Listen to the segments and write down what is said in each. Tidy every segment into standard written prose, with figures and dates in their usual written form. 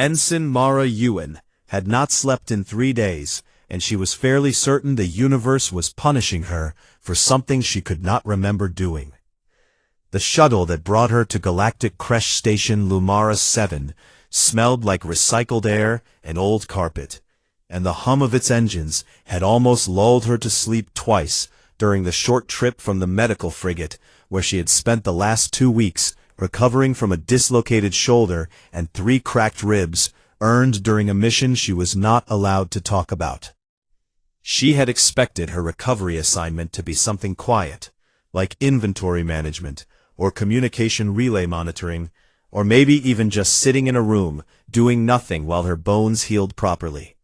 Ensign Mara Ewan had not slept in 3 days, and she was fairly certain the universe was punishing her for something she could not remember doing. The shuttle that brought her to Galactic Crash Station Lumara 7 smelled like recycled air and old carpet, and the hum of its engines had almost lulled her to sleep twice during the short trip from the medical frigate where she had spent the last 2 weeks recovering from a dislocated shoulder and 3 cracked ribs earned during a mission she was not allowed to talk about. She had expected her recovery assignment to be something quiet, like inventory management, or communication relay monitoring, or maybe even just sitting in a room, doing nothing while her bones healed properly.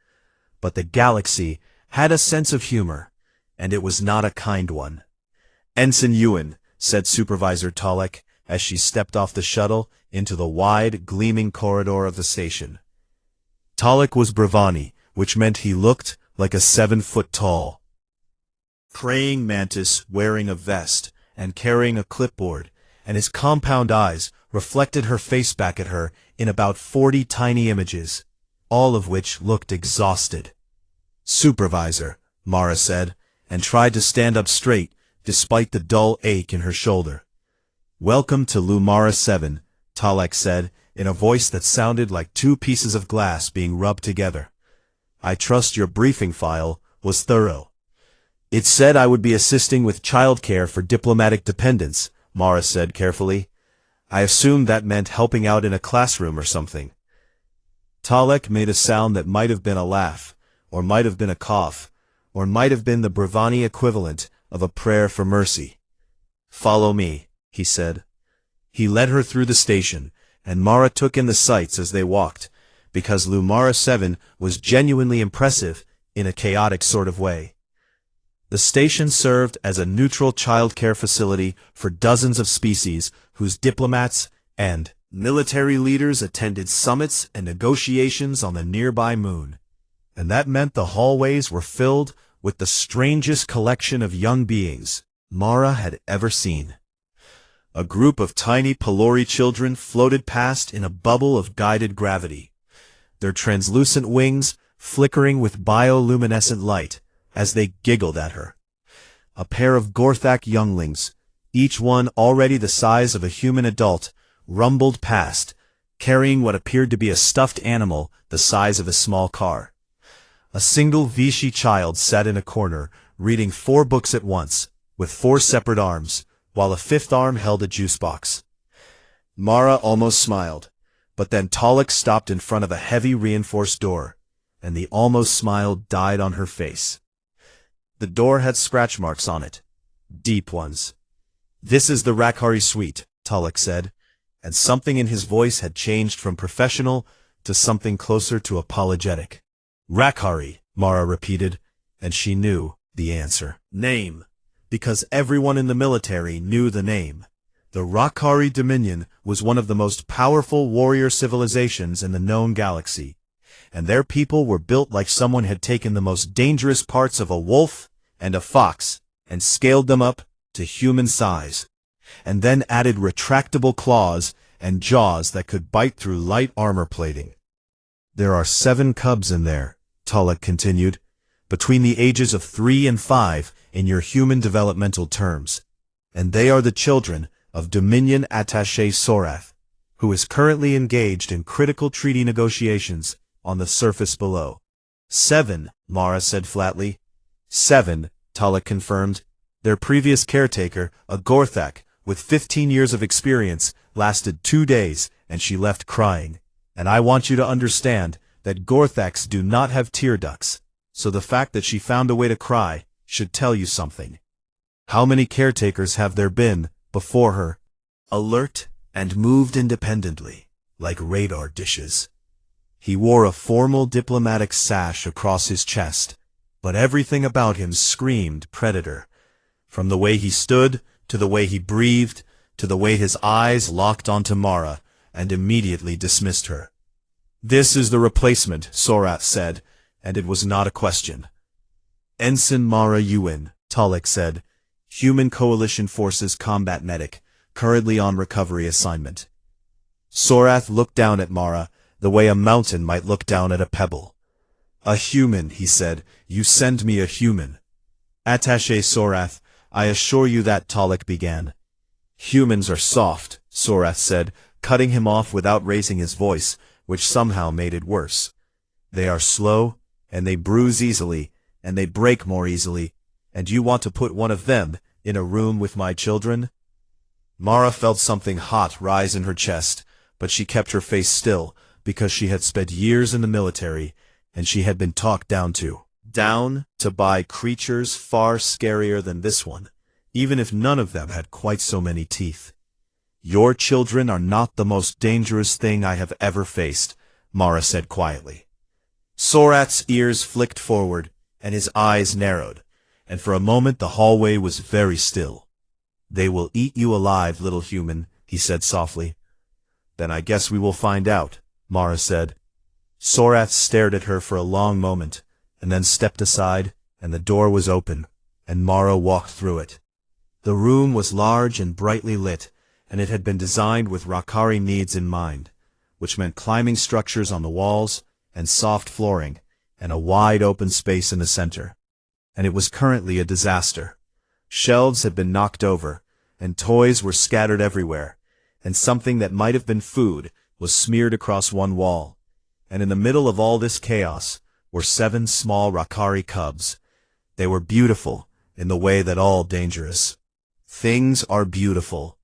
But the galaxy had a sense of humor, and it was not a kind one. "Ensign Ewan," said Supervisor Tolek, as she stepped off the shuttle into the wide, gleaming corridor of the station. Tolek was Bravani, which meant he looked like a 7-foot-tall praying mantis wearing a vest and carrying a clipboard, and his compound eyes reflected her face back at her in about 40 tiny images, all of which looked exhausted. "Supervisor," Mara said, and tried to stand up straight despite the dull ache in her shoulder. "Welcome to Lumara 7, Tolek said, in a voice that sounded like 2 pieces of glass being rubbed together. "I trust your briefing file was thorough." "It said I would be assisting with childcare for diplomatic dependents," Mara said carefully. "I assumed that meant helping out in a classroom or something." Tolek made a sound that might have been a laugh, or might have been a cough, or might have been the Bravani equivalent of a prayer for mercy. "Follow me," he said. He led her through the station, and Mara took in the sights as they walked, because Lumara 7 was genuinely impressive in a chaotic sort of way. The station served as a neutral childcare facility for dozens of species whose diplomats and military leaders attended summits and negotiations on the nearby moon. And that meant the hallways were filled with the strangest collection of young beings Mara had ever seen. A group of tiny Pelori children floated past in a bubble of guided gravity, their translucent wings flickering with bioluminescent light as they giggled at her. A pair of Gorthak younglings, each one already the size of a human adult, rumbled past, carrying what appeared to be a stuffed animal the size of a small car. A single Vichy child sat in a corner, reading 4 books at once, with 4 separate arms, while a 5th arm held a juice box. Mara almost smiled, but then Tolek stopped in front of a heavy reinforced door, and the almost smile died on her face. The door had scratch marks on it, deep ones. "This is the Rakhari suite," Tolek said, and something in his voice had changed from professional to something closer to apologetic. "Rakhari," Mara repeated, and she knew the answer. Name, because everyone in the military knew the name. The Rakhari Dominion was one of the most powerful warrior civilizations in the known galaxy, and their people were built like someone had taken the most dangerous parts of a wolf and a fox and scaled them up to human size, and then added retractable claws and jaws that could bite through light armor plating. "There are 7 cubs in there," Tolek continued, "between the ages of 3 and 5 in your human developmental terms, and they are the children of Dominion Attaché Sorath, who is currently engaged in critical treaty negotiations on the surface below." 7, Mara said flatly. 7, Tolek confirmed. Their previous caretaker, a Gorthak, with 15 years of experience, lasted 2 days, and she left crying. And I want you to understand that Gorthaks do not have tear ducts, so the fact that she found a way to cry should tell you something. How many caretakers have there been before her? Alert and moved independently, like radar dishes. He wore a formal diplomatic sash across his chest, but everything about him screamed predator. From the way he stood, to the way he breathed, to the way his eyes locked onto Mara, and immediately dismissed her. "This is the replacement," Sorath said, and it was not a question. "Ensign Mara Ewan," Tolek said, "Human Coalition Forces combat medic, currently on recovery assignment." Sorath looked down at Mara, the way a mountain might look down at a pebble. "A human," he said. "You send me a human." "Attaché Sorath, I assure you that," Talik began. "Humans are soft," Sorath said, cutting him off without raising his voice, which somehow made it worse. "They are slow, and they bruise easily, and they break more easily, and you want to put one of them in a room with my children?" Mara felt something hot rise in her chest, but she kept her face still, because she had spent years in the military, and she had been talked down to buy creatures far scarier than this one, even if none of them had quite so many teeth. "Your children are not the most dangerous thing I have ever faced," Mara said quietly. Sorath's ears flicked forward, and his eyes narrowed, and for a moment the hallway was very still. "They will eat you alive, little human," he said softly. "Then I guess we will find out," Mara said. Sorath stared at her for a long moment, and then stepped aside, and the door was open, and Mara walked through it. The room was large and brightly lit, and it had been designed with Rakari needs in mind, which meant climbing structures on the walls, and soft flooring, and a wide open space in the center. And it was currently a disaster. Shelves had been knocked over, and toys were scattered everywhere, and something that might have been food was smeared across one wall. And in the middle of all this chaos were 7 small Rakari cubs. They were beautiful, in the way that all dangerous things are beautiful.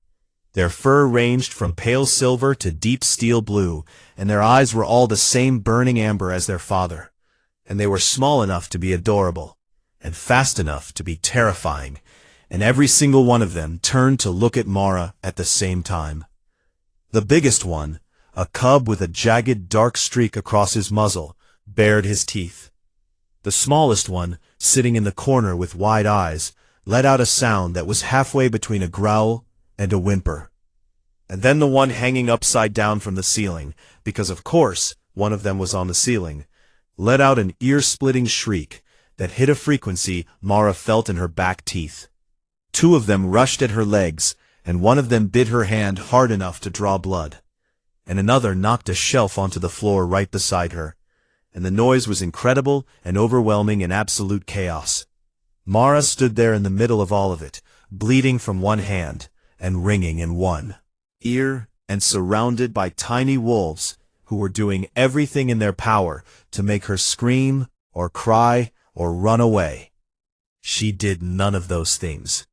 Their fur ranged from pale silver to deep steel blue, and their eyes were all the same burning amber as their father. And they were small enough to be adorable, and fast enough to be terrifying, and every single one of them turned to look at Mara at the same time. The biggest one, a cub with a jagged dark streak across his muzzle, bared his teeth. The smallest one, sitting in the corner with wide eyes, let out a sound that was halfway between a growl and a whimper. And then the one hanging upside down from the ceiling, because of course one of them was on the ceiling, let out an ear-splitting shriek that hit a frequency Mara felt in her back teeth. 2 of them rushed at her legs, and one of them bit her hand hard enough to draw blood. And another knocked a shelf onto the floor right beside her, and the noise was incredible and overwhelming in absolute chaos. Mara stood there in the middle of all of it, bleeding from one hand, and ringing in one ear, and surrounded by tiny wolves who were doing everything in their power to make her scream, or cry, or run away. She did none of those things.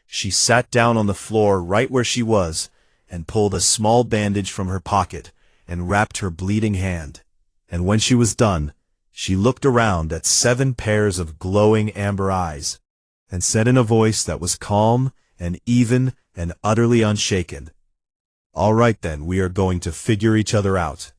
She sat down on the floor right where she was, and pulled a small bandage from her pocket, and wrapped her bleeding hand. And when she was done, she looked around at 7 pairs of glowing amber eyes, and said in a voice that was calm and even and utterly unshaken, "All right then, we are going to figure each other out."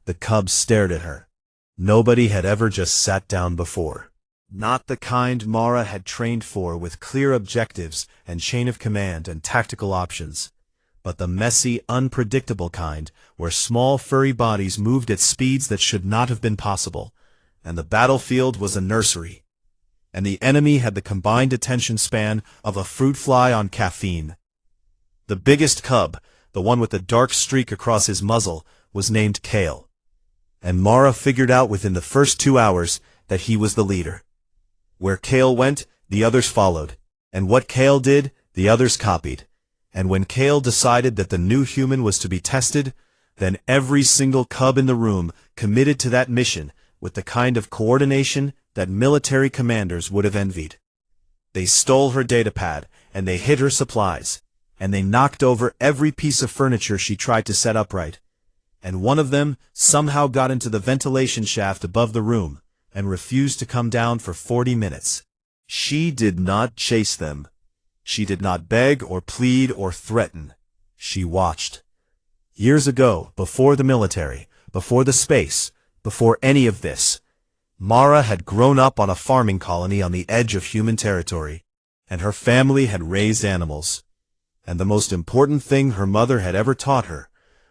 The cubs stared at her. Nobody had ever just sat down before. Not the kind Mara had trained for with clear objectives and chain of command and tactical options, but the messy, unpredictable kind where small furry bodies moved at speeds that should not have been possible, and the battlefield was a nursery, and the enemy had the combined attention span of a fruit fly on caffeine. The biggest cub, the one with the dark streak across his muzzle, was named Kale, and Mara figured out within the first 2 hours that he was the leader. Where Kale went, the others followed, and what Kale did, the others copied. And when Kale decided that the new human was to be tested, then every single cub in the room committed to that mission with the kind of coordination that military commanders would have envied. They stole her datapad, and they hid her supplies, and they knocked over every piece of furniture she tried to set upright. And one of them somehow got into the ventilation shaft above the room, and refused to come down for 40 minutes. She did not chase them. She did not beg or plead or threaten. She watched. Years ago, before the military, before the space, before any of this, Mara had grown up on a farming colony on the edge of human territory, and her family had raised animals. And the most important thing her mother had ever taught her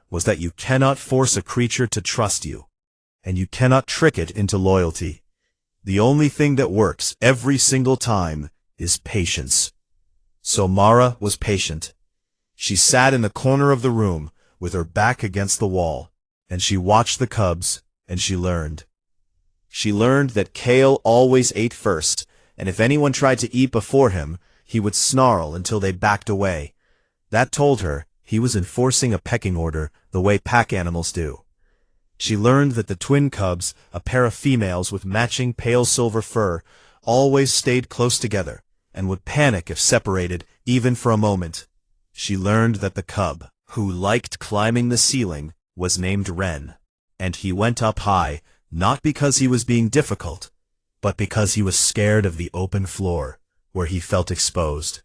was that you cannot force a creature to trust you, and you cannot trick it into loyalty. The only thing that works every single time is patience. So Mara was patient. She sat in the corner of the room with her back against the wall, and she watched the cubs, and she learned. She learned that Kale always ate first, and if anyone tried to eat before him, he would snarl until they backed away. That told her he was enforcing a pecking order the way pack animals do. She learned that the twin cubs, a pair of females with matching pale silver fur, always stayed close together, and would panic if separated, even for a moment. She learned that the cub, who liked climbing the ceiling, was named Wren, and he went up high, not because he was being difficult, but because he was scared of the open floor, where he felt exposed.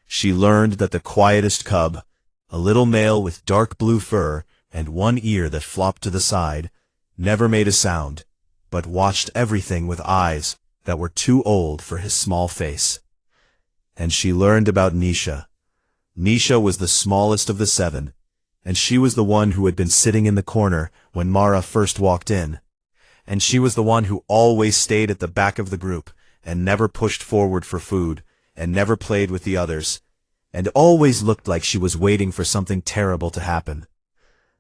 She learned that the quietest cub, a little male with dark blue fur and one ear that flopped to the side, never made a sound, but watched everything with eyes that were too old for his small face. And she learned about Nisha. Nisha was the smallest of the 7, and she was the one who had been sitting in the corner when Mara first walked in. And she was the one who always stayed at the back of the group, and never pushed forward for food, and never played with the others, and always looked like she was waiting for something terrible to happen.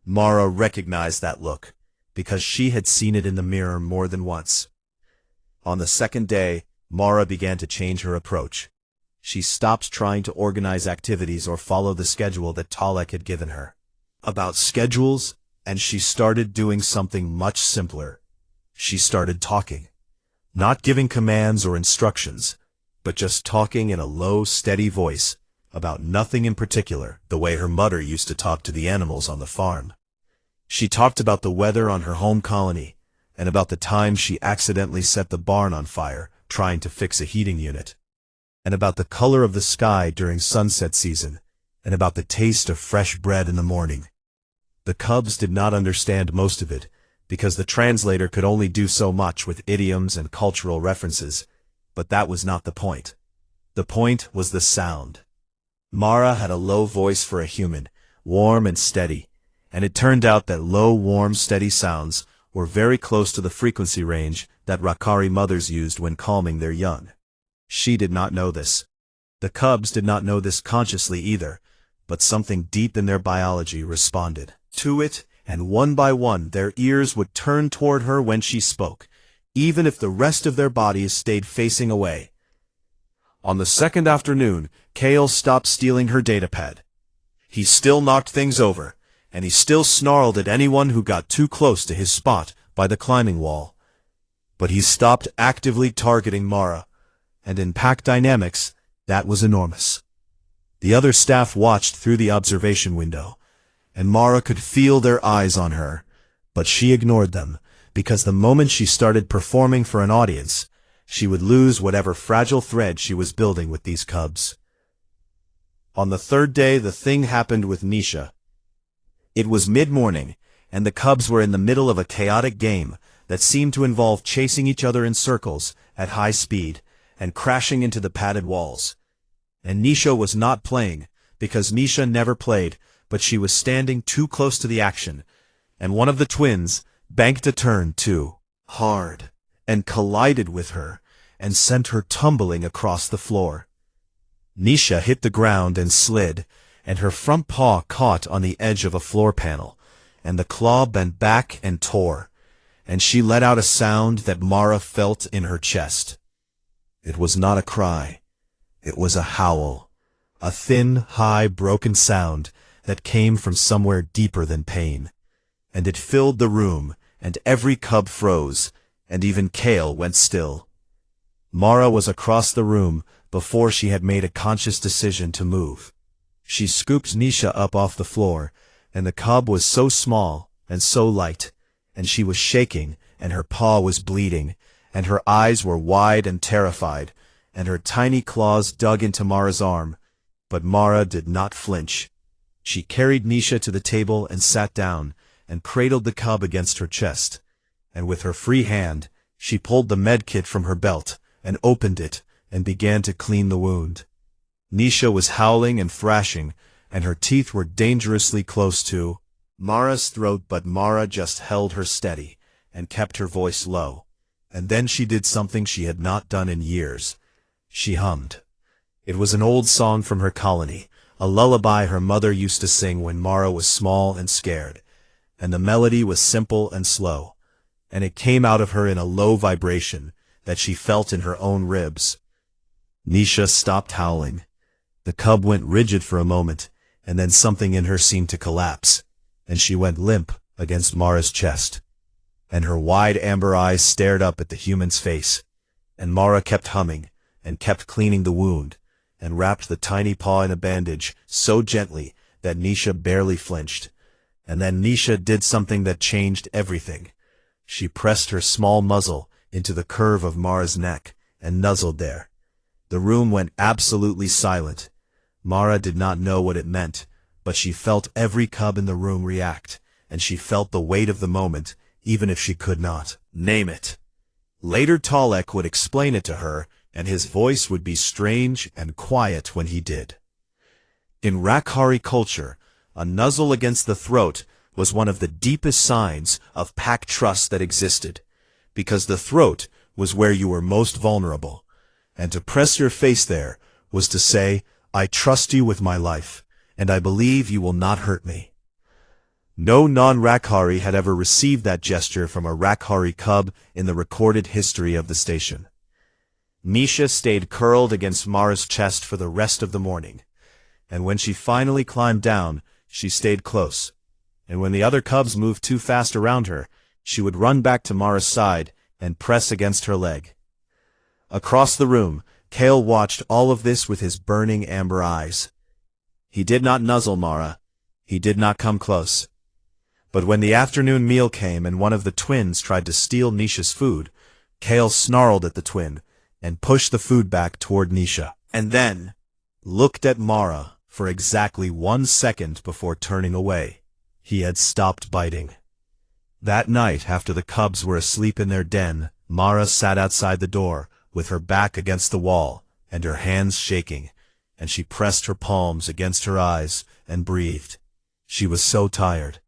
Mara recognized that look, because she had seen it in the mirror more than once. On the second day, Mara began to change her approach. She stopped trying to organize activities or follow the schedule that Talek had given her. About schedules, and she started doing something much simpler. She started talking. Not giving commands or instructions, but just talking in a low, steady voice, about nothing in particular, the way her mother used to talk to the animals on the farm. She talked about the weather on her home colony, and about the time she accidentally set the barn on fire trying to fix a heating unit, and about the color of the sky during sunset season, and about the taste of fresh bread in the morning. The cubs did not understand most of it, because the translator could only do so much with idioms and cultural references, but that was not the point. The point was the sound. Mara had a low voice for a human, warm and steady, and it turned out that low, warm, steady sounds were very close to the frequency range that Rakari mothers used when calming their young. She did not know this. The cubs did not know this consciously either, but something deep in their biology responded to it, and one by one their ears would turn toward her when she spoke, even if the rest of their bodies stayed facing away. On the second afternoon, Kale stopped stealing her datapad. He still knocked things over, and he still snarled at anyone who got too close to his spot by the climbing wall. But he stopped actively targeting Mara, and in pack dynamics, that was enormous. The other staff watched through the observation window, and Mara could feel their eyes on her, but she ignored them, because the moment she started performing for an audience, she would lose whatever fragile thread she was building with these cubs. On the third day, the thing happened with Nisha. It was mid-morning, and the cubs were in the middle of a chaotic game that seemed to involve chasing each other in circles at high speed and crashing into the padded walls. And Nisha was not playing, because Nisha never played, but she was standing too close to the action, and one of the twins banked a turn too hard and collided with her and sent her tumbling across the floor. Nisha hit the ground and slid, and her front paw caught on the edge of a floor panel, and the claw bent back and tore, and she let out a sound that Mara felt in her chest. It was not a cry. It was a howl, a thin, high, broken sound that came from somewhere deeper than pain. And it filled the room, and every cub froze, and even Kale went still. Mara was across the room before she had made a conscious decision to move. She scooped Nisha up off the floor, and the cub was so small and so light, and she was shaking, and her paw was bleeding, and her eyes were wide and terrified, and her tiny claws dug into Mara's arm. But Mara did not flinch. She carried Nisha to the table and sat down, and cradled the cub against her chest, and with her free hand, she pulled the med kit from her belt, and opened it, and began to clean the wound. Nisha was howling and thrashing, and her teeth were dangerously close to Mara's throat, but Mara just held her steady, and kept her voice low. And then she did something she had not done in years. She hummed. It was an old song from her colony, a lullaby her mother used to sing when Mara was small and scared. and the melody was simple and slow, and it came out of her in a low vibration that she felt in her own ribs. Nisha stopped howling. The cub went rigid for a moment, and then something in her seemed to collapse, and she went limp against Mara's chest. And her wide amber eyes stared up at the human's face, and Mara kept humming, and kept cleaning the wound, and wrapped the tiny paw in a bandage so gently that Nisha barely flinched. And then Nisha did something that changed everything. She pressed her small muzzle into the curve of Mara's neck and nuzzled there. The room went absolutely silent. Mara did not know what it meant, but she felt every cub in the room react, and she felt the weight of the moment, even if she could not name it. Later Talek would explain it to her, and his voice would be strange and quiet when he did. In Rakhari culture, a nuzzle against the throat was one of the deepest signs of pack trust that existed, because the throat was where you were most vulnerable, and to press your face there was to say, "I trust you with my life, and I believe you will not hurt me." No non-Rakhari had ever received that gesture from a Rakhari cub in the recorded history of the station. Nisha stayed curled against Mara's chest for the rest of the morning, and when she finally climbed down, she stayed close, and when the other cubs moved too fast around her, she would run back to Mara's side and press against her leg. Across the room, Kale watched all of this with his burning amber eyes. He did not nuzzle Mara. He did not come close. But when the afternoon meal came and one of the twins tried to steal Nisha's food, Kale snarled at the twin and pushed the food back toward Nisha, and then looked at Mara for exactly 1 second before turning away. He had stopped biting. That night, after the cubs were asleep in their den, Mara sat outside the door, with her back against the wall, and her hands shaking, and she pressed her palms against her eyes and breathed. She was so tired.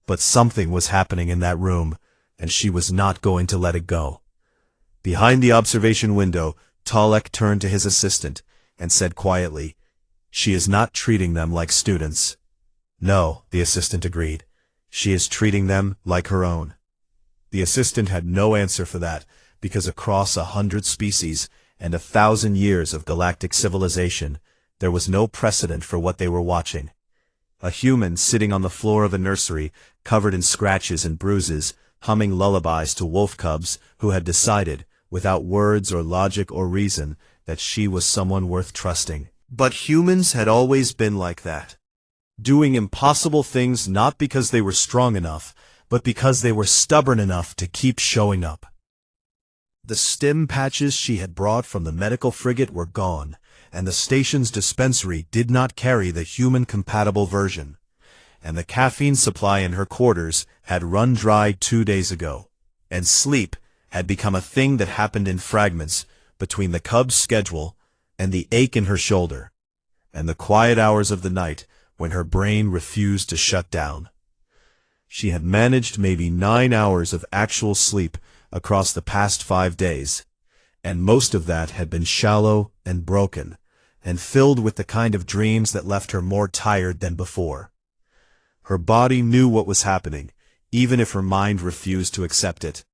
But something was happening in that room, and she was not going to let it go. Behind the observation window, Talek turned to his assistant and said quietly, "She is not treating them like students." "No," the assistant agreed. "She is treating them like her own." The assistant had no answer for that, because across 100 species and 1,000 years of galactic civilization, there was no precedent for what they were watching. A human sitting on the floor of a nursery, covered in scratches and bruises, humming lullabies to wolf cubs who had decided, without words or logic or reason, that she was someone worth trusting. But humans had always been like that, doing impossible things not because they were strong enough, but because they were stubborn enough to keep showing up. The stim patches she had brought from the medical frigate were gone, and the station's dispensary did not carry the human-compatible version, and the caffeine supply in her quarters had run dry 2 days ago, and sleep had become a thing that happened in fragments between the cub's schedule and the ache in her shoulder, and the quiet hours of the night when her brain refused to shut down. She had managed maybe 9 hours of actual sleep across the past 5 days, and most of that had been shallow and broken, and filled with the kind of dreams that left her more tired than before. Her body knew what was happening, even if her mind refused to accept it.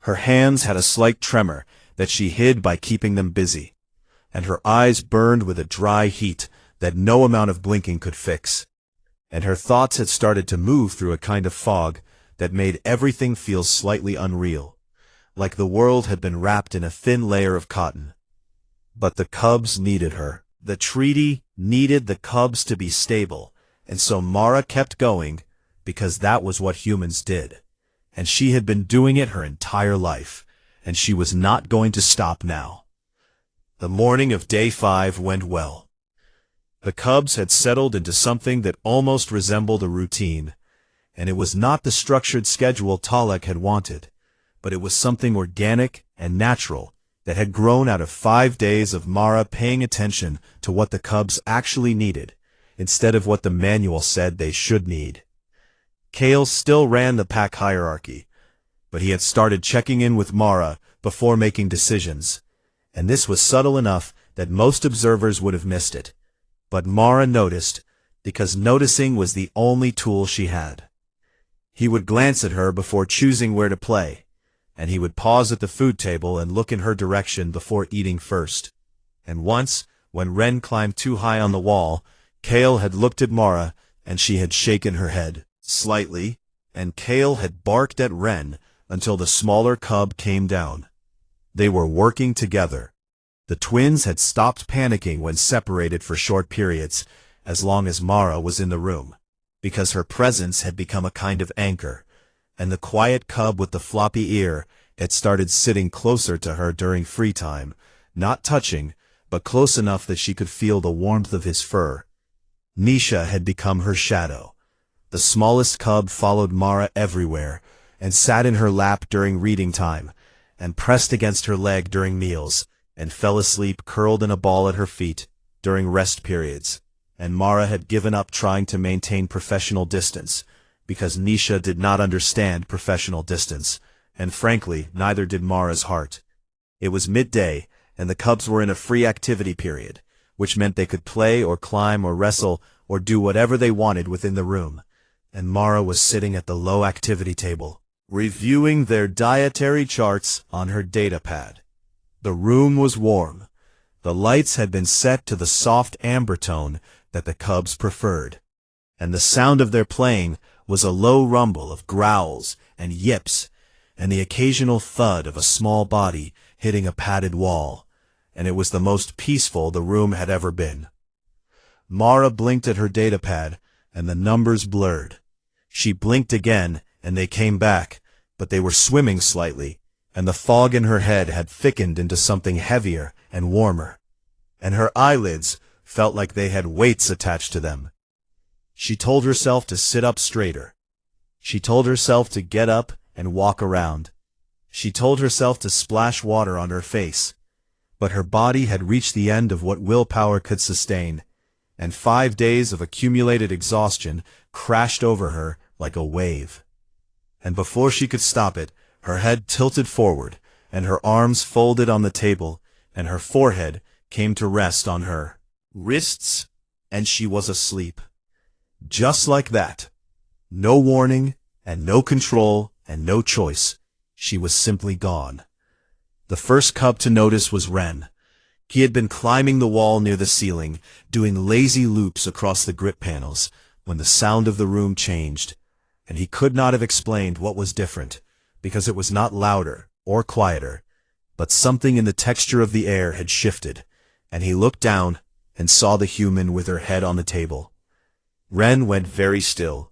Her hands had a slight tremor that she hid by keeping them busy, and her eyes burned with a dry heat that no amount of blinking could fix, and her thoughts had started to move through a kind of fog that made everything feel slightly unreal, like the world had been wrapped in a thin layer of cotton. But the cubs needed her. The treaty needed the cubs to be stable, and so Mara kept going, because that was what humans did, and she had been doing it her entire life, and she was not going to stop now. The morning of day 5 went well. The cubs had settled into something that almost resembled a routine, and it was not the structured schedule Talek had wanted, but it was something organic and natural that had grown out of 5 days of Mara paying attention to what the cubs actually needed, instead of what the manual said they should need. Kale still ran the pack hierarchy, but he had started checking in with Mara before making decisions, and this was subtle enough that most observers would have missed it. But Mara noticed, because noticing was the only tool she had. He would glance at her before choosing where to play, and he would pause at the food table and look in her direction before eating first. And once, when Ren climbed too high on the wall, Kale had looked at Mara, and she had shaken her head slightly, and Kale had barked at Ren until the smaller cub came down. They were working together. The twins had stopped panicking when separated for short periods, as long as Mara was in the room, because her presence had become a kind of anchor, and the quiet cub with the floppy ear had started sitting closer to her during free time, not touching, but close enough that she could feel the warmth of his fur. Nisha had become her shadow. The smallest cub followed Mara everywhere, and sat in her lap during reading time, and pressed against her leg during meals, and fell asleep curled in a ball at her feet during rest periods. And Mara had given up trying to maintain professional distance, because Nisha did not understand professional distance, and frankly, neither did Mara's heart. It was midday, and the cubs were in a free activity period, which meant they could play or climb or wrestle or do whatever they wanted within the room, and Mara was sitting at the low activity table, reviewing their dietary charts on her datapad. The room was warm. The lights had been set to the soft amber tone that the cubs preferred, and the sound of their playing was a low rumble of growls and yips, and the occasional thud of a small body hitting a padded wall, and it was the most peaceful the room had ever been. Mara blinked at her datapad, and the numbers blurred. She blinked again, and they came back, but they were swimming slightly, and the fog in her head had thickened into something heavier and warmer, and her eyelids felt like they had weights attached to them. She told herself to sit up straighter. She told herself to get up and walk around. She told herself to splash water on her face. But her body had reached the end of what willpower could sustain, and 5 days of accumulated exhaustion crashed over her like a wave. And before she could stop it, her head tilted forward, and her arms folded on the table, and her forehead came to rest on her wrists, and she was asleep. Just like that. No warning, and no control, and no choice. She was simply gone. The first cub to notice was Ren. He had been climbing the wall near the ceiling, doing lazy loops across the grip panels, when the sound of the room changed, and he could not have explained what was different, because it was not louder or quieter, but something in the texture of the air had shifted, and he looked down and saw the human with her head on the table. Ren went very still.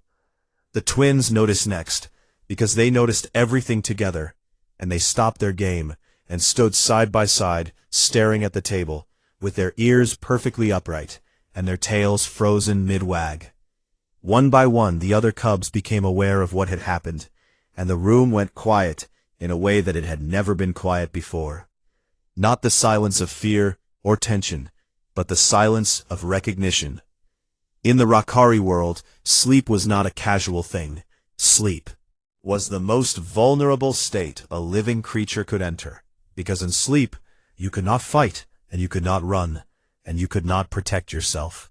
The twins noticed next, because they noticed everything together, and they stopped their game and stood side by side, staring at the table, with their ears perfectly upright, and their tails frozen mid-wag. One by one the other cubs became aware of what had happened, and the room went quiet in a way that it had never been quiet before. Not the silence of fear or tension, but the silence of recognition. In the Rakari world, sleep was not a casual thing. Sleep was the most vulnerable state a living creature could enter, because in sleep, you could not fight, and you could not run, and you could not protect yourself,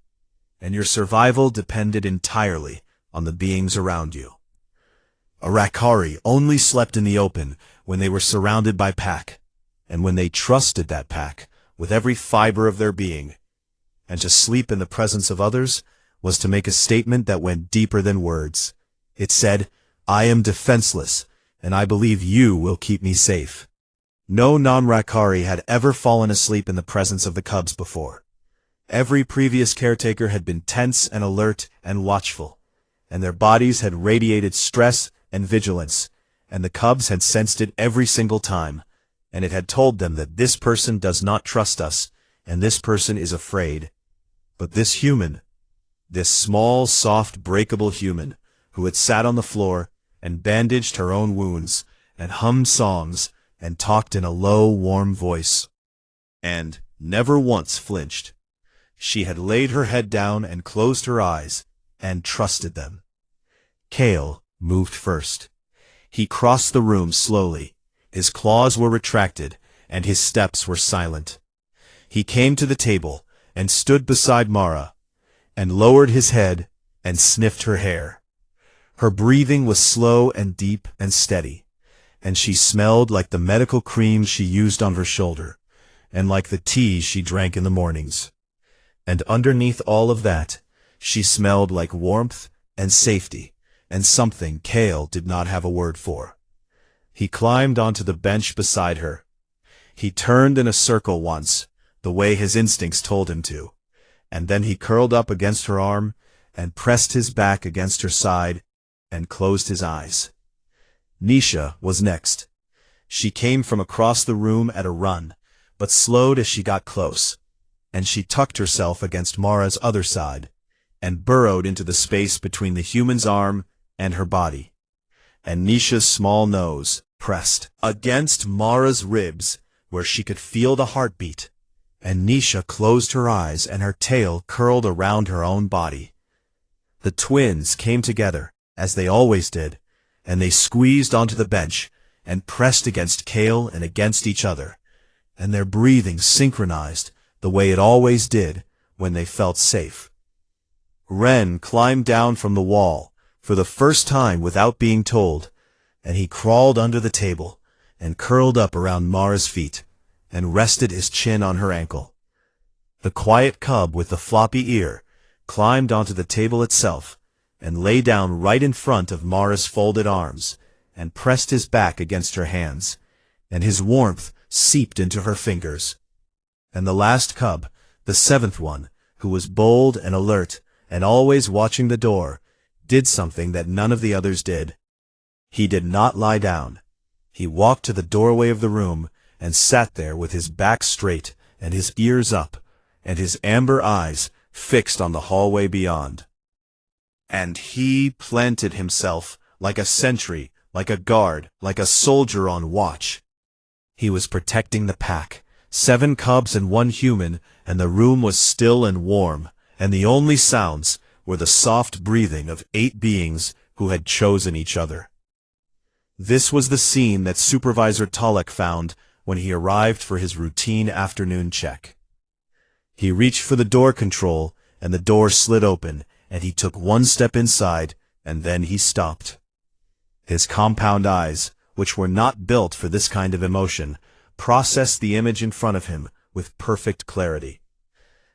and your survival depended entirely on the beings around you. A Rakari only slept in the open when they were surrounded by pack, and when they trusted that pack with every fiber of their being, and to sleep in the presence of others was to make a statement that went deeper than words. It said, "I am defenseless, and I believe you will keep me safe." No non-Rakari had ever fallen asleep in the presence of the cubs before. Every previous caretaker had been tense and alert and watchful, and their bodies had radiated stress and vigilance, and the cubs had sensed it every single time, and it had told them that this person does not trust us, and this person is afraid. But this human, this small, soft, breakable human, who had sat on the floor and bandaged her own wounds and hummed songs and talked in a low, warm voice, and never once flinched. She had laid her head down and closed her eyes and trusted them. Kale moved first. He crossed the room slowly. His claws were retracted, and his steps were silent. He came to the table and stood beside Mara, and lowered his head and sniffed her hair. Her breathing was slow and deep and steady, and she smelled like the medical cream she used on her shoulder, and like the tea she drank in the mornings. And underneath all of that, she smelled like warmth and safety, and something Kale did not have a word for. He climbed onto the bench beside her. He turned in a circle once, the way his instincts told him to, and then he curled up against her arm and pressed his back against her side and closed his eyes. Nisha was next. She came from across the room at a run, but slowed as she got close, and she tucked herself against Mara's other side and burrowed into the space between the human's arm and her body. And Nisha's small nose pressed against Mara's ribs where she could feel the heartbeat, and Nisha closed her eyes and her tail curled around her own body. The twins came together, as they always did, and they squeezed onto the bench and pressed against Kale and against each other, and their breathing synchronized the way it always did when they felt safe. Ren climbed down from the wall for the first time without being told, and he crawled under the table and curled up around Mara's feet and rested his chin on her ankle. The quiet cub with the floppy ear climbed onto the table itself and lay down right in front of Mara's folded arms and pressed his back against her hands, and his warmth seeped into her fingers. And the last cub, the seventh one, who was bold and alert and always watching the door, did something that none of the others did. He did not lie down. He walked to the doorway of the room and sat there with his back straight and his ears up and his amber eyes fixed on the hallway beyond. And he planted himself like a sentry, like a guard, like a soldier on watch. He was protecting the pack, 7 cubs and 1 human, and the room was still and warm, and the only sounds were the soft breathing of 8 beings who had chosen each other. This was the scene that Supervisor Tulloch found when he arrived for his routine afternoon check. He reached for the door control, and the door slid open, and he took 1 step inside, and then he stopped. His compound eyes, which were not built for this kind of emotion, processed the image in front of him with perfect clarity.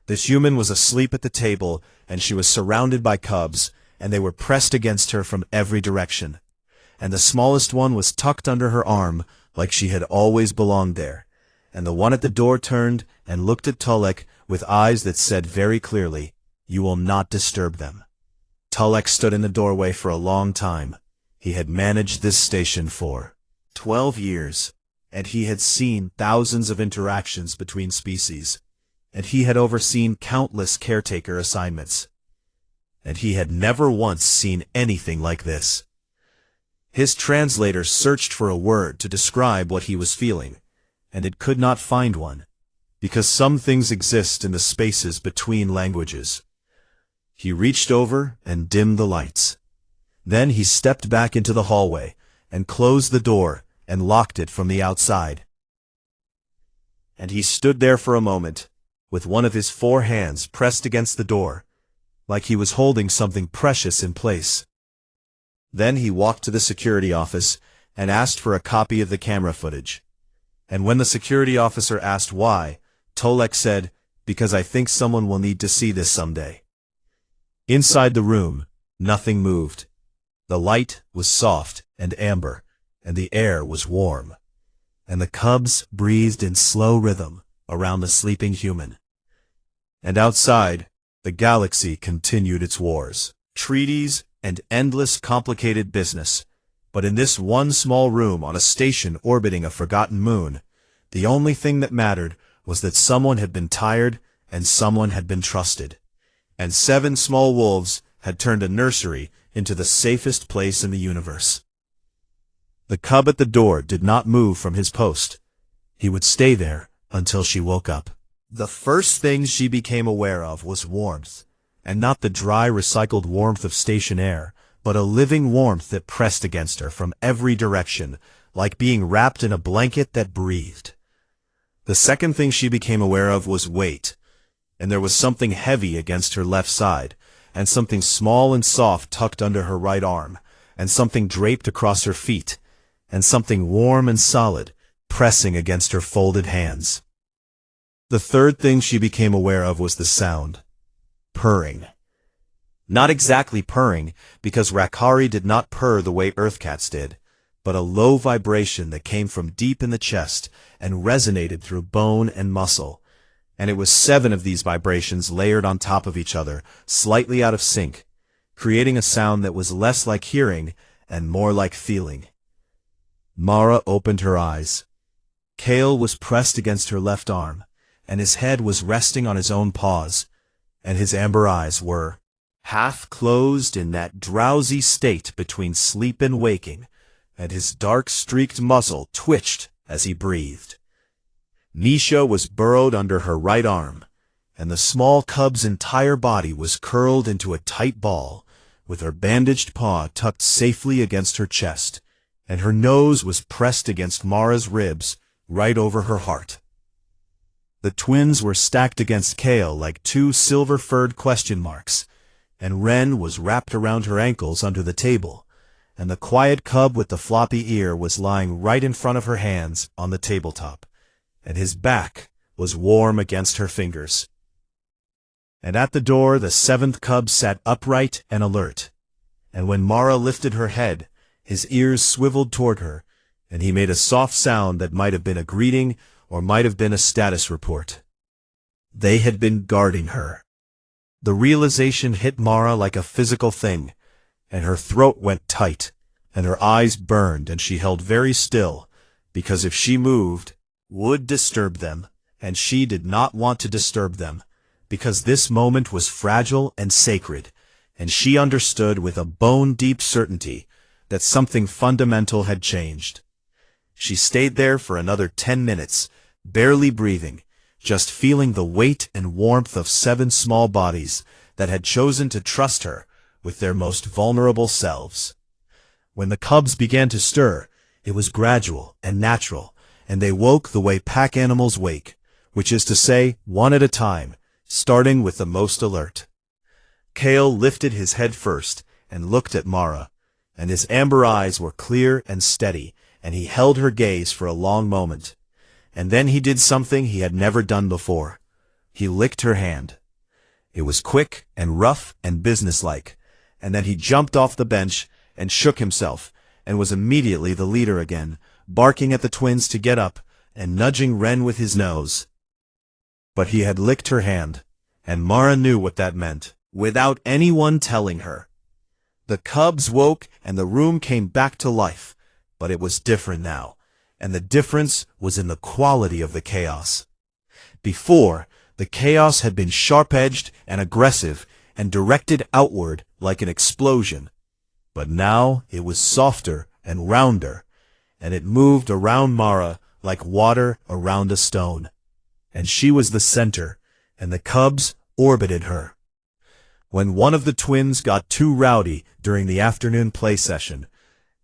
This human was asleep at the table, and she was surrounded by cubs, and they were pressed against her from every direction. And the smallest one was tucked under her arm like she had always belonged there, and the one at the door turned and looked at Tulloch with eyes that said very clearly, "You will not disturb them." Tulloch stood in the doorway for a long time. He had managed this station for 12 years, and he had seen thousands of interactions between species, and he had overseen countless caretaker assignments, and he had never once seen anything like this. His translator searched for a word to describe what he was feeling, and it could not find one, because some things exist in the spaces between languages. He reached over and dimmed the lights. Then he stepped back into the hallway and closed the door and locked it from the outside. And he stood there for a moment, with one of his 4 hands pressed against the door, like he was holding something precious in place. Then he walked to the security office and asked for a copy of the camera footage. And when the security officer asked why, Tulloch said, "Because I think someone will need to see this someday." Inside the room, nothing moved. The light was soft and amber, and the air was warm, and the cubs breathed in slow rhythm around the sleeping human. And outside, the galaxy continued its wars, treaties, and endless complicated business. But in this one small room on a station orbiting a forgotten moon, the only thing that mattered was that someone had been tired and someone had been trusted. And 7 small wolves had turned a nursery into the safest place in the universe. The cub at the door did not move from his post. He would stay there until she woke up. The first thing she became aware of was warmth, and not the dry recycled warmth of station air, but a living warmth that pressed against her from every direction, like being wrapped in a blanket that breathed. The second thing she became aware of was weight, and there was something heavy against her left side, and something small and soft tucked under her right arm, and something draped across her feet, and something warm and solid pressing against her folded hands. The third thing she became aware of was the sound. Purring. Not exactly purring, because Rakari did not purr the way Earthcats did, but a low vibration that came from deep in the chest and resonated through bone and muscle. And it was 7 of these vibrations layered on top of each other, slightly out of sync, creating a sound that was less like hearing and more like feeling. Mara opened her eyes. Kale was pressed against her left arm, and his head was resting on his own paws, and his amber eyes were half closed in that drowsy state between sleep and waking, and his dark streaked muzzle twitched as he breathed. Nisha was burrowed under her right arm, and the small cub's entire body was curled into a tight ball, with her bandaged paw tucked safely against her chest, and her nose was pressed against Mara's ribs, right over her heart. The twins were stacked against Kale like 2 silver-furred question marks, and Ren was wrapped around her ankles under the table, and the quiet cub with the floppy ear was lying right in front of her hands on the tabletop, and his back was warm against her fingers. And at the door the 7th cub sat upright and alert, and when Mara lifted her head, his ears swiveled toward her, and he made a soft sound that might have been a greeting or might have been a status report. They had been guarding her. The realization hit Mara like a physical thing, and her throat went tight, and her eyes burned, and she held very still, because if she moved, would disturb them, and she did not want to disturb them, because this moment was fragile and sacred, and she understood with a bone-deep certainty that something fundamental had changed. She stayed there for another 10 minutes, barely breathing, just feeling the weight and warmth of 7 small bodies that had chosen to trust her with their most vulnerable selves. When the cubs began to stir, it was gradual and natural, and they woke the way pack animals wake, which is to say, one at a time, starting with the most alert. Kale lifted his head first and looked at Mara, and his amber eyes were clear and steady, and he held her gaze for a long moment. And then he did something he had never done before. He licked her hand. It was quick and rough and businesslike, and then he jumped off the bench and shook himself, and was immediately the leader again, barking at the twins to get up and nudging Ren with his nose. But he had licked her hand, and Mara knew what that meant, without anyone telling her. The cubs woke and the room came back to life, but it was different now, and the difference was in the quality of the chaos. Before, the chaos had been sharp-edged and aggressive and directed outward like an explosion, but now it was softer and rounder, and it moved around Mara like water around a stone, and she was the center, and the cubs orbited her. When one of the twins got too rowdy during the afternoon play session,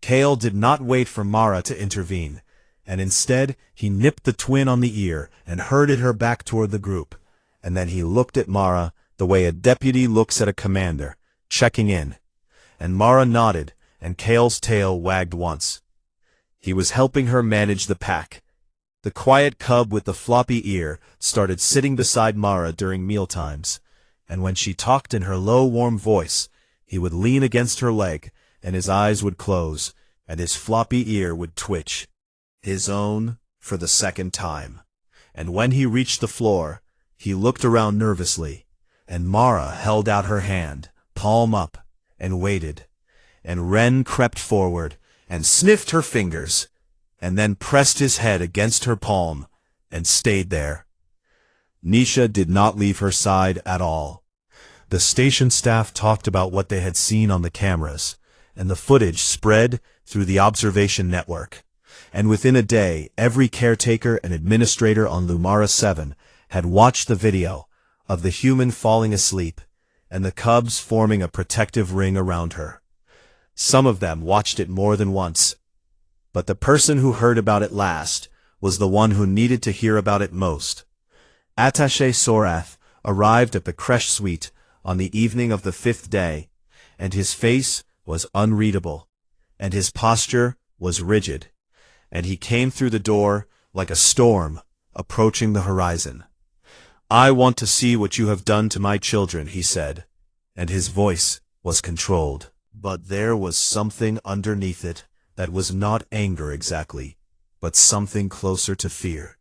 Kale did not wait for Mara to intervene, and instead he nipped the twin on the ear and herded her back toward the group, and then he looked at Mara the way a deputy looks at a commander, checking in, and Mara nodded, and Kale's tail wagged once. He was helping her manage the pack. The quiet cub with the floppy ear started sitting beside Mara during mealtimes, and when she talked in her low, warm voice, he would lean against her leg, and his eyes would close, and his floppy ear would twitch. His own for the second time. And when he reached the floor, he looked around nervously, and Mara held out her hand, palm up, and waited, and Ren crept forward and sniffed her fingers, and then pressed his head against her palm, and stayed there. Nisha did not leave her side at all. The station staff talked about what they had seen on the cameras, and the footage spread through the observation network. And within a day, every caretaker and administrator on Lumara 7 had watched the video of the human falling asleep and the cubs forming a protective ring around her. Some of them watched it more than once, but the person who heard about it last was the one who needed to hear about it most. Attaché Sorath arrived at the creche suite on the evening of the 5th day, and his face was unreadable, and his posture was rigid, and he came through the door like a storm approaching the horizon. "I want to see what you have done to my children," he said, and his voice was controlled. But there was something underneath it that was not anger exactly, but something closer to fear.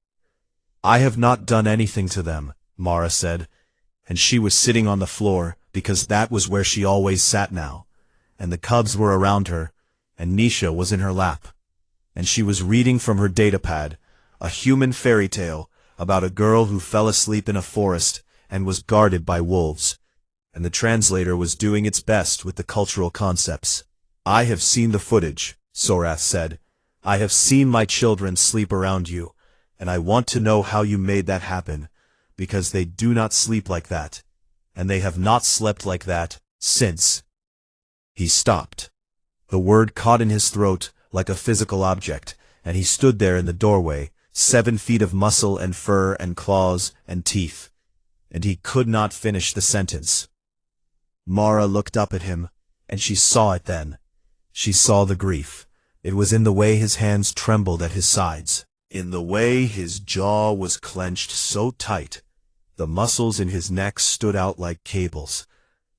"I have not done anything to them," Mara said, and she was sitting on the floor because that was where she always sat now, and the cubs were around her, and Nisha was in her lap, and she was reading from her datapad a human fairy tale about a girl who fell asleep in a forest and was guarded by wolves, and the translator was doing its best with the cultural concepts. "I have seen the footage," Sorath said. "I have seen my children sleep around you, and I want to know how you made that happen, because they do not sleep like that, and they have not slept like that since." He stopped. The word caught in his throat like a physical object, and he stood there in the doorway, 7 feet of muscle and fur and claws and teeth, and he could not finish the sentence. Mara looked up at him, and she saw it then. She saw the grief. It was in the way his hands trembled at his sides, in the way his jaw was clenched so tight, the muscles in his neck stood out like cables,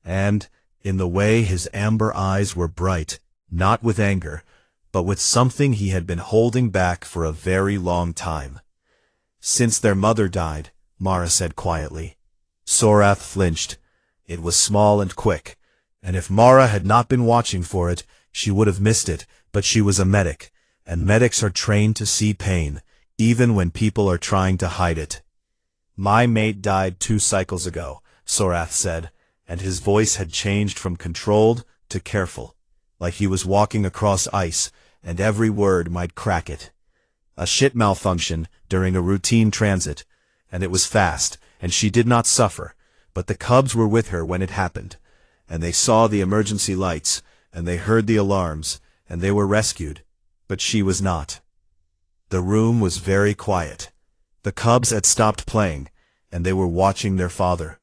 and in the way his amber eyes were bright, not with anger, but with something he had been holding back for a very long time. "Since their mother died," Mara said quietly. Sorath flinched. It was small and quick, and if Mara had not been watching for it, she would have missed it, but she was a medic, and medics are trained to see pain, even when people are trying to hide it. "My mate died 2 cycles ago," Sorath said, and his voice had changed from controlled to careful, like he was walking across ice, and every word might crack it. "A ship malfunction during a routine transit, and it was fast, and she did not suffer, but the cubs were with her when it happened, and they saw the emergency lights, and they heard the alarms, and they were rescued, but she was not." The room was very quiet. The cubs had stopped playing, and they were watching their father,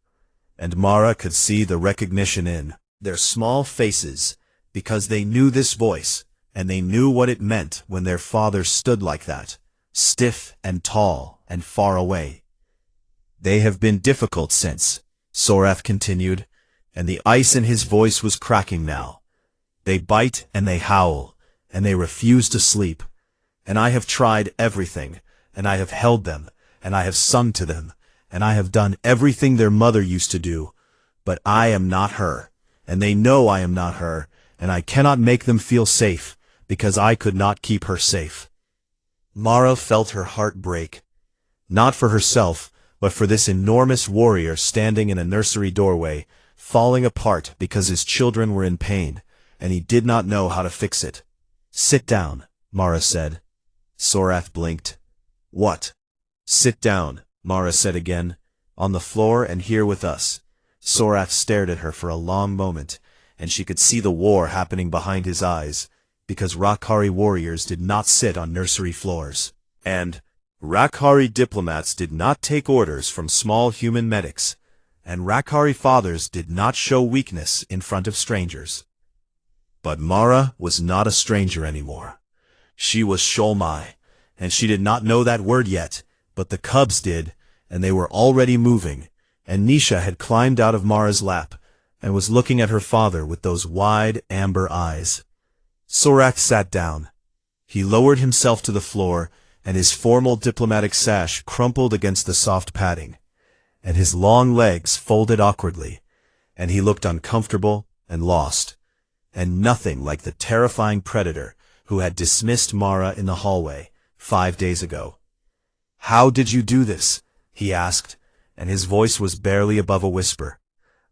and Mara could see the recognition in their small faces, because they knew this voice, and they knew what it meant when their father stood like that, stiff and tall and far away. "They have been difficult since," Sorath continued, and the ice in his voice was cracking now. "They bite and they howl, and they refuse to sleep, and I have tried everything, and I have held them, and I have sung to them, and I have done everything their mother used to do, but I am not her, and they know I am not her, and I cannot make them feel safe, because I could not keep her safe." Mara felt her heart break, not for herself, but for this enormous warrior standing in a nursery doorway, falling apart because his children were in pain, and he did not know how to fix it. "Sit down," Mara said. Sorath blinked. "What?" "Sit down," Mara said again, "on the floor and here with us." Sorath stared at her for a long moment, and she could see the war happening behind his eyes, because Rakhari warriors did not sit on nursery floors, and Rakhari diplomats did not take orders from small human medics, and Rakhari fathers did not show weakness in front of strangers. But Mara was not a stranger anymore. She was Sholmai, and she did not know that word yet, but the cubs did, and they were already moving, and Nisha had climbed out of Mara's lap, and was looking at her father with those wide amber eyes. Sorath sat down. He lowered himself to the floor, and his formal diplomatic sash crumpled against the soft padding, and his long legs folded awkwardly, and he looked uncomfortable and lost, and nothing like the terrifying predator who had dismissed Mara in the hallway 5 days ago. "How did you do this?" he asked, and his voice was barely above a whisper.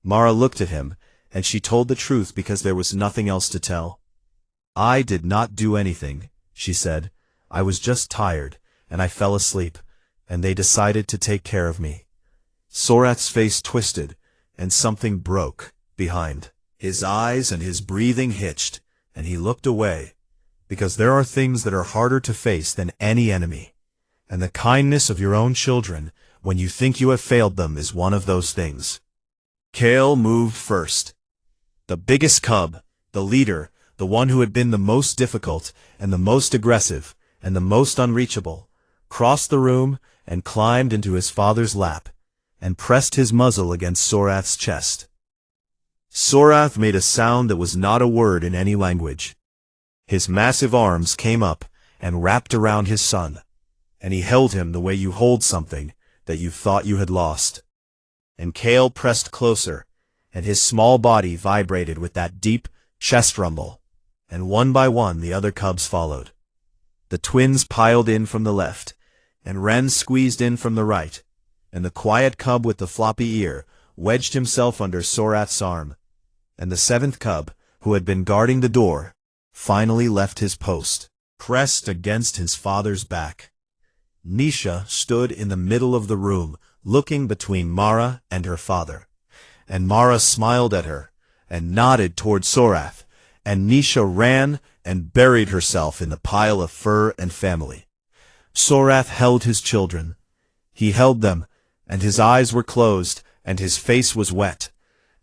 Mara looked at him, and she told the truth because there was nothing else to tell. "I did not do anything," she said. "I was just tired, and I fell asleep, and they decided to take care of me." Sorath's face twisted, and something broke behind. His eyes and his breathing hitched, and he looked away, because there are things that are harder to face than any enemy, and the kindness of your own children when you think you have failed them is one of those things. Kale moved first. The biggest cub, the leader, the one who had been the most difficult, and the most aggressive, and the most unreachable, crossed the room and climbed into his father's lap, and pressed his muzzle against Sorath's chest. Sorath made a sound that was not a word in any language. His massive arms came up and wrapped around his son, and he held him the way you hold something that you thought you had lost. And Kale pressed closer, and his small body vibrated with that deep chest rumble, and one by one the other cubs followed. The twins piled in from the left, and Ren squeezed in from the right, and the quiet cub with the floppy ear wedged himself under Sorath's arm, and the seventh cub, who had been guarding the door, finally left his post, pressed against his father's back. Nisha stood in the middle of the room, looking between Mara and her father, and Mara smiled at her, and nodded toward Sorath, and Nisha ran and buried herself in the pile of fur and family. Sorath held his children. He held them, and his eyes were closed, and his face was wet,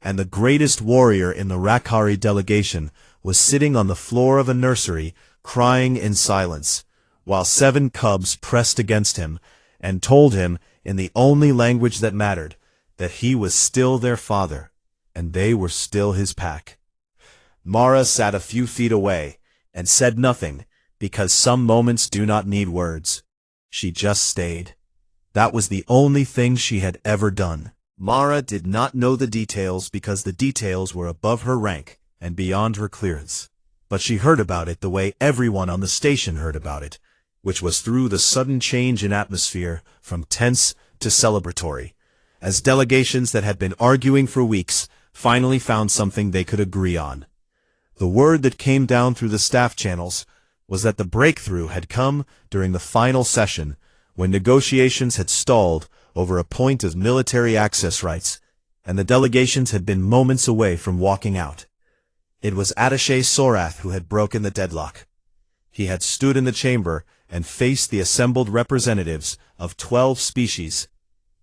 and the greatest warrior in the Rakhari delegation was sitting on the floor of a nursery, crying in silence, while 7 cubs pressed against him, and told him, in the only language that mattered, that he was still their father, and they were still his pack. Mara sat a few feet away, and said nothing, because some moments do not need words. She just stayed. That was the only thing she had ever done. Mara did not know the details because the details were above her rank and beyond her clearance. But she heard about it the way everyone on the station heard about it, which was through the sudden change in atmosphere from tense to celebratory, as delegations that had been arguing for weeks finally found something they could agree on. The word that came down through the staff channels was that the breakthrough had come during the final session, when negotiations had stalled over a point of military access rights, and the delegations had been moments away from walking out. It was Attaché Sorath who had broken the deadlock. He had stood in the chamber and faced the assembled representatives of 12 species,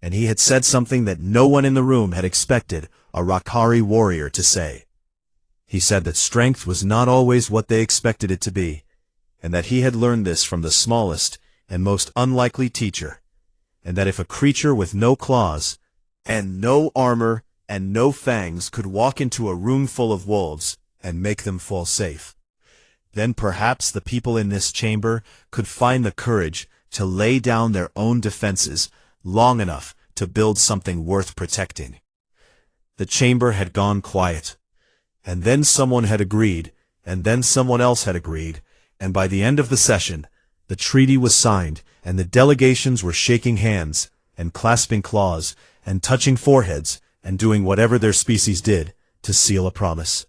and he had said something that no one in the room had expected a Rakhari warrior to say. He said that strength was not always what they expected it to be, and that he had learned this from the smallest and most unlikely teacher, and that if a creature with no claws, and no armor, and no fangs could walk into a room full of wolves and make them fall safe, then perhaps the people in this chamber could find the courage to lay down their own defenses long enough to build something worth protecting. The chamber had gone quiet, and then someone had agreed, and then someone else had agreed, and by the end of the session, the treaty was signed, and the delegations were shaking hands, and clasping claws, and touching foreheads, and doing whatever their species did to seal a promise.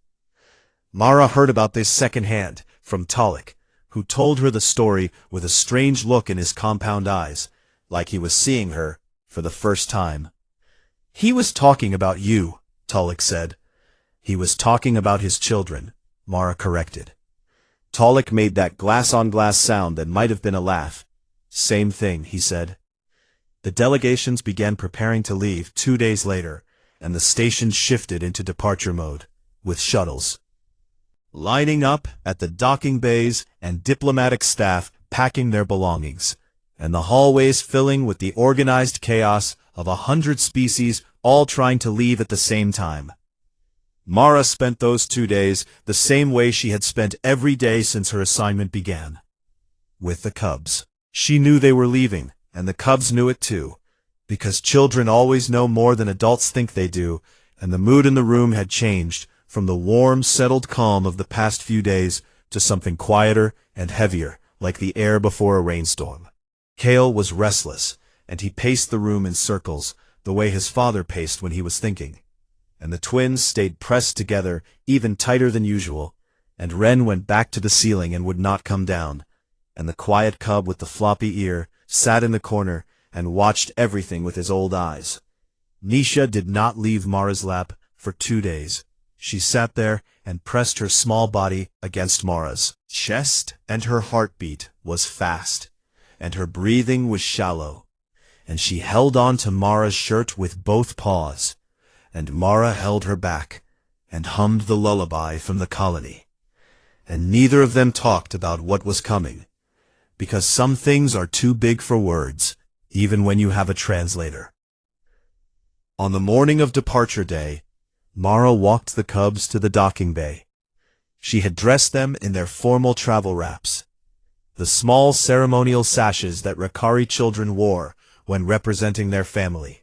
Mara heard about this secondhand from Talik, who told her the story with a strange look in his compound eyes, like he was seeing her for the first time. "He was talking about you," Talik said. "He was talking about his children," Mara corrected. Talik made that glass-on-glass sound that might have been a laugh. "Same thing," he said. The delegations began preparing to leave 2 days later, and the station shifted into departure mode, with shuttles lining up at the docking bays and diplomatic staff packing their belongings, and the hallways filling with the organized chaos of 100 species all trying to leave at the same time. Mara spent those 2 days the same way she had spent every day since her assignment began, with the cubs. She knew they were leaving, and the cubs knew it too, because children always know more than adults think they do, and the mood in the room had changed from the warm, settled calm of the past few days to something quieter and heavier, like the air before a rainstorm. Kale was restless, and he paced the room in circles, the way his father paced when he was thinking. And the twins stayed pressed together even tighter than usual, and Ren went back to the ceiling and would not come down, and the quiet cub with the floppy ear sat in the corner and watched everything with his old eyes. Nisha did not leave Mara's lap for 2 days. She sat there and pressed her small body against Mara's chest, and her heartbeat was fast, and her breathing was shallow, and she held on to Mara's shirt with both paws, and Mara held her back and hummed the lullaby from the colony. and neither of them talked about what was coming. Because some things are too big for words, even when you have a translator. On the morning of departure day, Mara walked the cubs to the docking bay. She had dressed them in their formal travel wraps, the small ceremonial sashes that Rakari children wore when representing their family,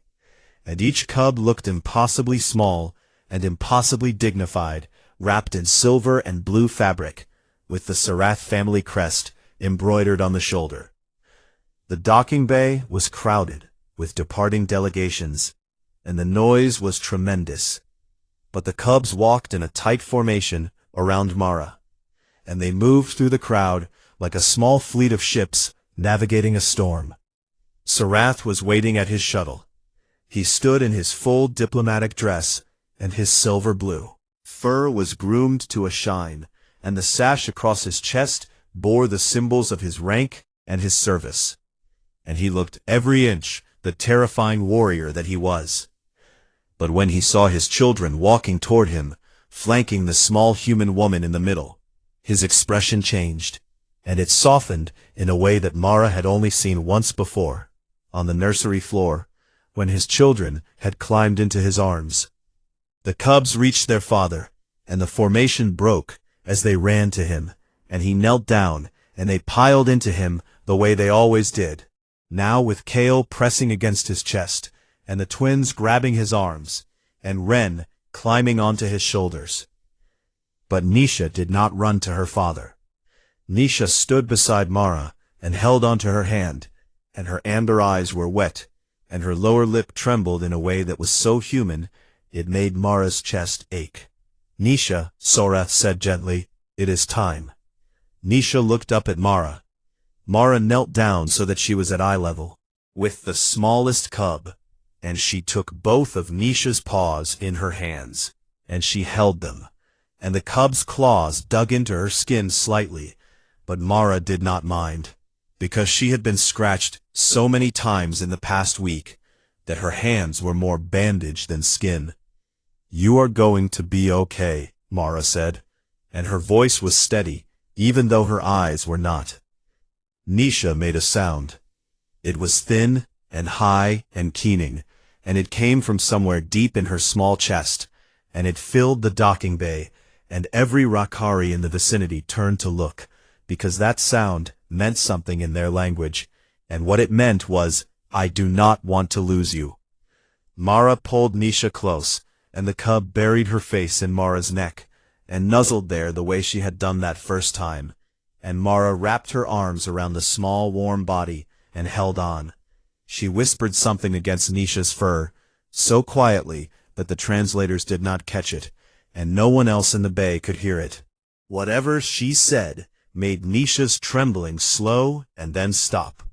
and each cub looked impossibly small and impossibly dignified, wrapped in silver and blue fabric, with the Sarath family crest embroidered on the shoulder. The docking bay was crowded with departing delegations, and the noise was tremendous. But the cubs walked in a tight formation around Mara, and they moved through the crowd like a small fleet of ships navigating a storm. Sarath was waiting at his shuttle. He stood in his full diplomatic dress and his silver blue fur was groomed to a shine, and the sash across his chest bore the symbols of his rank and his service. And he looked every inch the terrifying warrior that he was. But when he saw his children walking toward him, flanking the small human woman in the middle, his expression changed, and it softened in a way that Mara had only seen once before, on the nursery floor, when his children had climbed into his arms. The cubs reached their father, and the formation broke as they ran to him, and he knelt down, and they piled into him the way they always did, now with Kale pressing against his chest, and the twins grabbing his arms, and Ren climbing onto his shoulders. But Nisha did not run to her father. Nisha stood beside Mara and held onto her hand, and her amber eyes were wet, and her lower lip trembled in a way that was so human it made Mara's chest ache. "Nisha," Sorath said gently, "it is time." Nisha looked up at Mara. Mara knelt down so that she was at eye level with the smallest cub, and she took both of Nisha's paws in her hands, and she held them, and the cub's claws dug into her skin slightly, but Mara did not mind, because she had been scratched so many times in the past week that her hands were more bandage than skin. "You are going to be okay," Mara said, and her voice was steady, even though her eyes were not. Nisha made a sound. It was thin and high and keening, and it came from somewhere deep in her small chest, and it filled the docking bay, and every Rakari in the vicinity turned to look, because that sound meant something in their language, and what it meant was, "I do not want to lose you." Mara pulled Nisha close, and the cub buried her face in Mara's neck, and nuzzled there the way she had done that first time, and Mara wrapped her arms around the small warm body and held on. She whispered something against Nisha's fur, so quietly that the translators did not catch it, and no one else in the bay could hear it. Whatever she said made Nisha's trembling slow and then stop.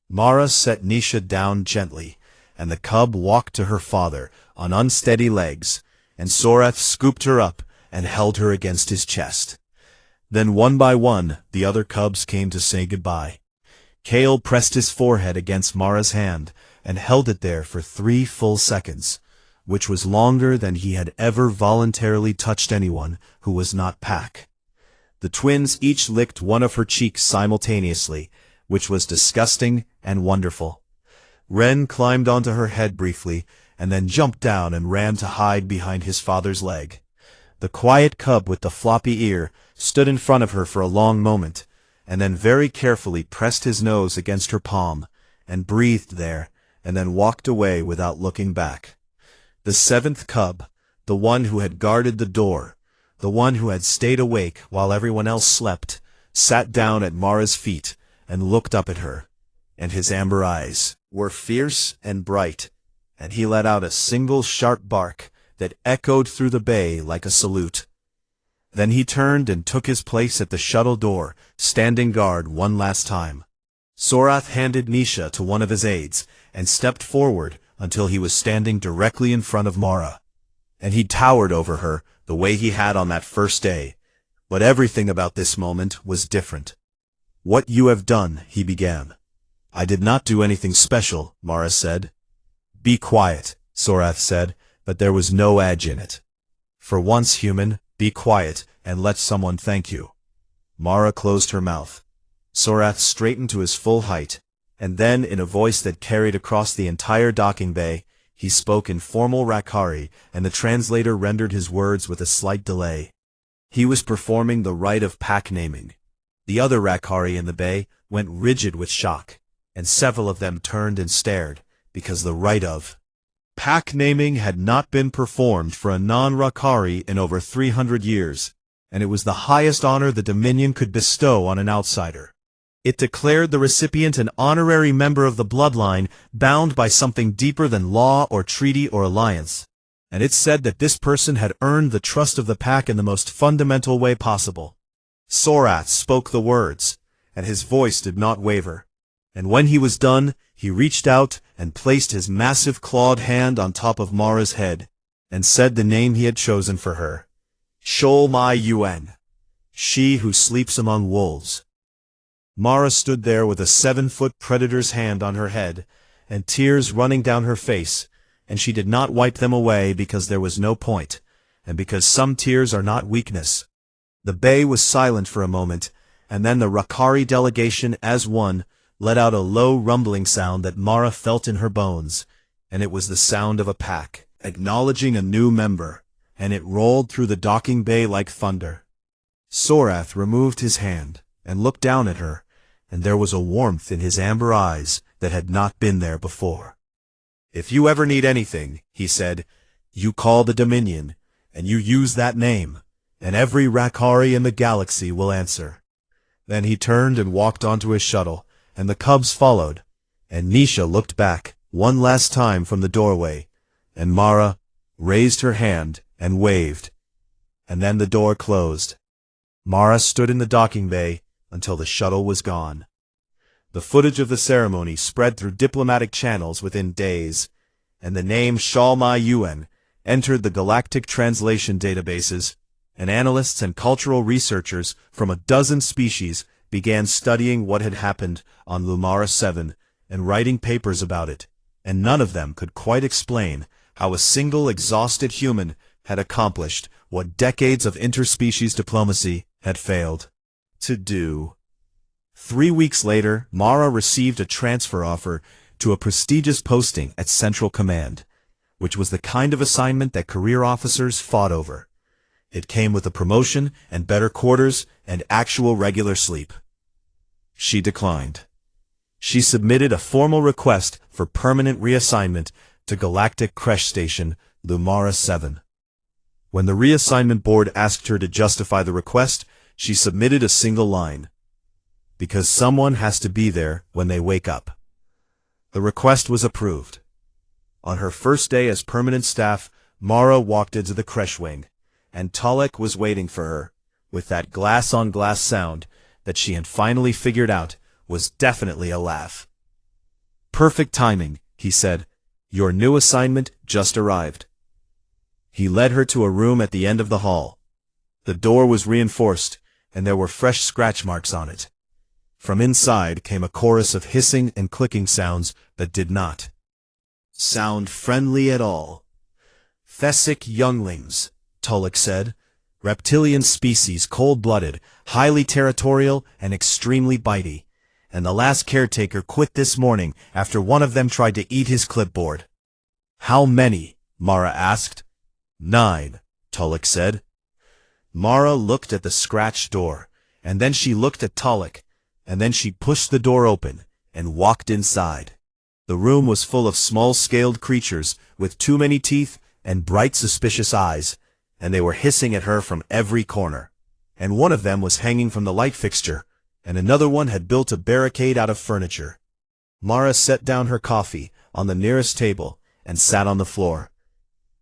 Mara set Nisha down gently, and the cub walked to her father on unsteady legs, and Sorath scooped her up and held her against his chest. Then one by one the other cubs came to say goodbye. Kale pressed his forehead against Mara's hand and held it there for 3 full seconds, which was longer than he had ever voluntarily touched anyone who was not Pack. The twins each licked one of her cheeks simultaneously, which was disgusting and wonderful. Ren climbed onto her head briefly, and then jumped down and ran to hide behind his father's leg. The quiet cub with the floppy ear stood in front of her for a long moment, and then very carefully pressed his nose against her palm, and breathed there, and then walked away without looking back. The 7th cub, the one who had guarded the door, the one who had stayed awake while everyone else slept, sat down at Mara's feet and looked up at her, and his amber eyes were fierce and bright, and he let out a single sharp bark that echoed through the bay like a salute. Then he turned and took his place at the shuttle door, standing guard one last time. Sorath handed Nisha to one of his aides, and stepped forward until he was standing directly in front of Mara. And he towered over her the way he had on that first day, but everything about this moment was different. "What you have done," he began. "I did not do anything special," Mara said. "Be quiet," Sorath said, but there was no edge in it. "For once, human, be quiet and let someone thank you." Mara closed her mouth. Sorath straightened to his full height, and then, in a voice that carried across the entire docking bay, he spoke in formal Rakari, and the translator rendered his words with a slight delay. He was performing the rite of pack naming. The other Rakari in the bay went rigid with shock, and several of them turned and stared, because the rite of pack naming had not been performed for a non-Rakari in over 300 years, and it was the highest honor the Dominion could bestow on an outsider. It declared the recipient an honorary member of the bloodline bound by something deeper than law or treaty or alliance, and it said that this person had earned the trust of the pack in the most fundamental way possible. Sorath spoke the words, and his voice did not waver, and when he was done, he reached out and placed his massive clawed hand on top of Mara's head, and said the name he had chosen for her. Shol Mai Yuen, she who sleeps among wolves. Mara stood there with a 7-foot predator's hand on her head, and tears running down her face, and she did not wipe them away because there was no point, and because some tears are not weakness. The bay was silent for a moment, and then the Rakari delegation as one let out a low rumbling sound that Mara felt in her bones, and it was the sound of a pack, acknowledging a new member, and it rolled through the docking bay like thunder. Sorath removed his hand and looked down at her, and there was a warmth in his amber eyes that had not been there before. If you ever need anything, he said, you call the Dominion, and you use that name, and every Rakari in the galaxy will answer. Then he turned and walked onto his shuttle, and the cubs followed, and Nisha looked back one last time from the doorway, and Mara raised her hand and waved, and then the door closed. Mara stood in the docking bay until the shuttle was gone. The footage of the ceremony spread through diplomatic channels within days, and the name Shol Mai Yuen entered the galactic translation databases, and analysts and cultural researchers from a dozen species began studying what had happened on Lumara 7 and writing papers about it, and none of them could quite explain how a single exhausted human had accomplished what decades of interspecies diplomacy had failed to do. 3 weeks later, Mara received a transfer offer to a prestigious posting at Central Command, which was the kind of assignment that career officers fought over. It came with a promotion and better quarters and actual regular sleep. She declined. She submitted a formal request for permanent reassignment to Galactic Creche Station, Lumara 7. When the reassignment board asked her to justify the request, she submitted a single line. Because someone has to be there when they wake up. The request was approved. On her first day as permanent staff, Mara walked into the creche wing, and Talek was waiting for her, with that glass-on-glass sound that she had finally figured out was definitely a laugh. Perfect timing, he said. Your new assignment just arrived. He led her to a room at the end of the hall. The door was reinforced, and there were fresh scratch marks on it. From inside came a chorus of hissing and clicking sounds that did not sound friendly at all. Thesic younglings, Tulloch said. Reptilian species, cold-blooded, highly territorial, and extremely bitey. And the last caretaker quit this morning after one of them tried to eat his clipboard. How many? Mara asked. 9, Tulloch said. Mara looked at the scratched door, and then she looked at Tulloch, and then she pushed the door open and walked inside. The room was full of small-scaled creatures with too many teeth and bright, suspicious eyes, and they were hissing at her from every corner. And one of them was hanging from the light fixture, and another one had built a barricade out of furniture. Mara set down her coffee on the nearest table and sat on the floor.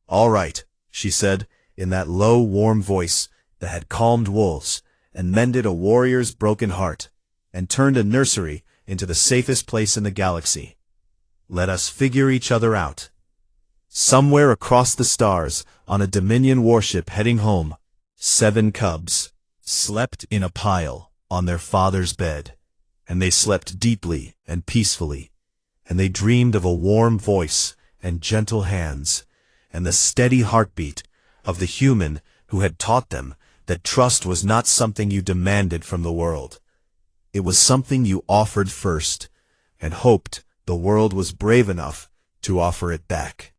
All right, she said, in that low, warm voice that had calmed wolves and mended a warrior's broken heart, and turned a nursery into the safest place in the galaxy. Let us figure each other out. Somewhere across the stars, on a Dominion warship heading home, 7 cubs slept in a pile on their father's bed, and they slept deeply and peacefully, and they dreamed of a warm voice and gentle hands, and the steady heartbeat of the human who had taught them that trust was not something you demanded from the world. It was something you offered first, and hoped the world was brave enough to offer it back.